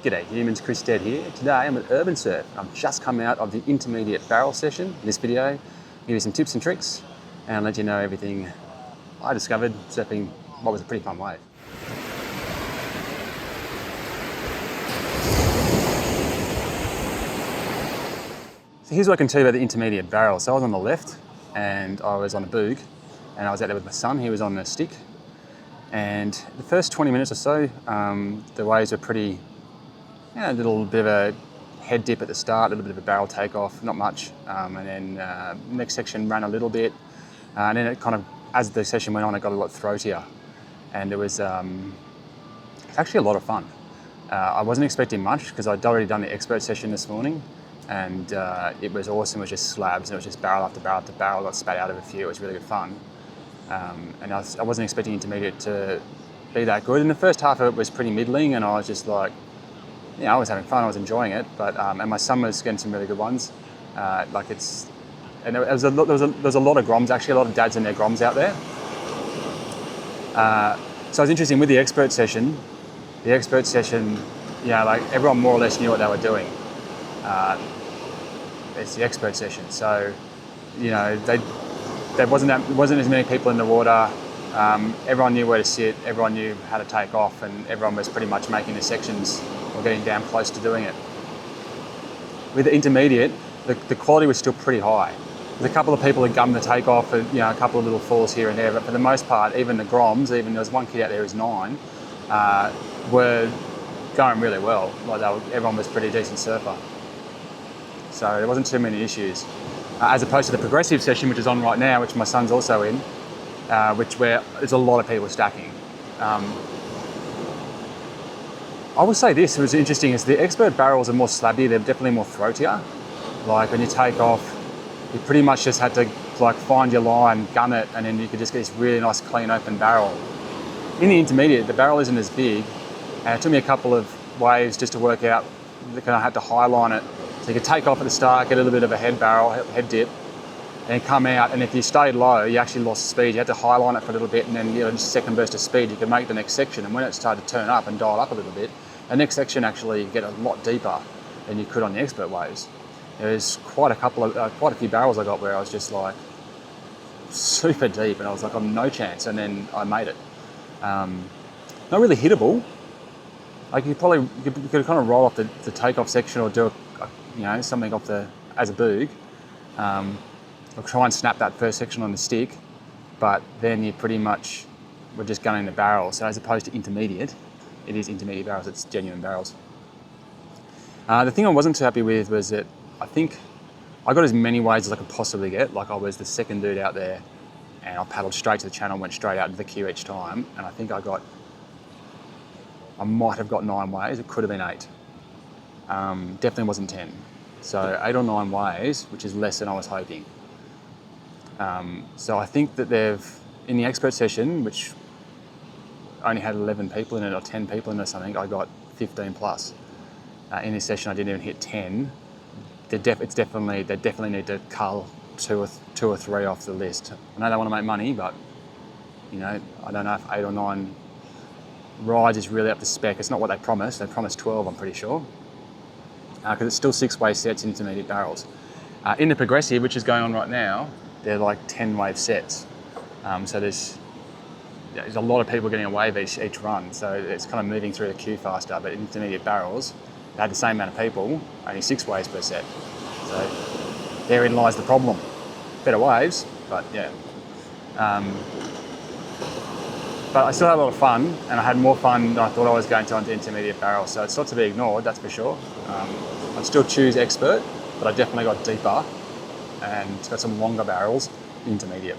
G'day humans, Chris Stead here. Today I'm at Urbnsurf. I've just come out of the intermediate barrel session. In this video, give you some tips and tricks and let you know everything I discovered surfing what was a pretty fun wave. So here's what I can tell you about the intermediate barrel. So I was on the left and I was on a boog and I was out there with my son. He was on a stick. And the first 20 minutes or so, the waves were pretty, a little bit of a head dip at the start, a little bit of a barrel takeoff, not much. And then next section ran a little bit. And then it kind of, as the session went on, it got a lot throatier. And it was actually a lot of fun. I wasn't expecting much because I'd already done the expert session this morning. And it was awesome. It was just slabs and it was just barrel after barrel after barrel. I got spat out of a few. It was really good fun. And I wasn't expecting intermediate to be that good. And the first half of it was pretty middling and I was just like, I was having fun, I was enjoying it. But and my son was getting some really good ones. There was a lot of groms, actually, a lot of dads and their groms out there. So it was interesting with the expert session. The expert session, everyone more or less knew what they were doing. It's the expert session, so there wasn't as many people in the water. Everyone knew where to sit, everyone knew how to take off, and everyone was pretty much making the sections or getting damn close to doing it. With the intermediate, the quality was still pretty high. There's a couple of people that gummed the takeoff, and a couple of little falls here and there, but for the most part, even the groms, even there was one kid out there who's 9, were going really well. Everyone was a pretty decent surfer. So there wasn't too many issues. As opposed to the progressive session, which is on right now, which my son's also in, where there's a lot of people stacking. I will say this, it was interesting, is the expert barrels are more slabby, they're definitely more throatier. Like when you take off, you pretty much just had to find your line, gun it, and then you could just get this really nice clean open barrel. In the intermediate, the barrel isn't as big, and it took me a couple of waves just to work out that I had to high line it. So you could take off at the start, get a little bit of a head dip, and come out, and if you stayed low, you actually lost speed. You had to high line it for a little bit, and then just a second burst of speed, you could make the next section. And when it started to turn up and dial up a little bit, the next section actually get a lot deeper than you could on the expert waves. There was quite a few barrels I got where I was just like super deep, and I was like, I'm no chance, and then I made it. Not really hittable. Like you could kind of roll off the takeoff section or do something off as a boog, or try and snap that first section on the stick, but then you pretty much were just gunning the barrel. So as opposed to intermediate, it is intermediate barrels, it's genuine barrels. The thing I wasn't too happy with was that I think I got as many waves as I could possibly get. Like I was the second dude out there and I paddled straight to the channel, went straight out into the queue each time, and I think I might have got 9 waves, it could have been 8. Definitely wasn't 10. So 8 or 9 waves, which is less than I was hoping. So I think that in the expert session, which only had 11 people in it or 10 people in it or something, I got 15 plus. In this session, I didn't even hit 10. They definitely need to cull two or three off the list. I know they want to make money, but I don't know if 8 or 9 rides is really up to spec. It's not what they promised. They promised 12, I'm pretty sure. Because it's still 6-wave sets, intermediate barrels. In the progressive, which is going on right now, they're like 10-wave sets. So there's a lot of people getting a wave each run, so it's kind of moving through the queue faster. But intermediate barrels, they had the same amount of people, only 6 waves per set. So therein lies the problem. Better waves, but yeah. But I still had a lot of fun, and I had more fun than I thought I was going to on the intermediate barrels. So it's not to be ignored, that's for sure. I'd still choose expert, but I definitely got deeper and got some longer barrels, intermediate.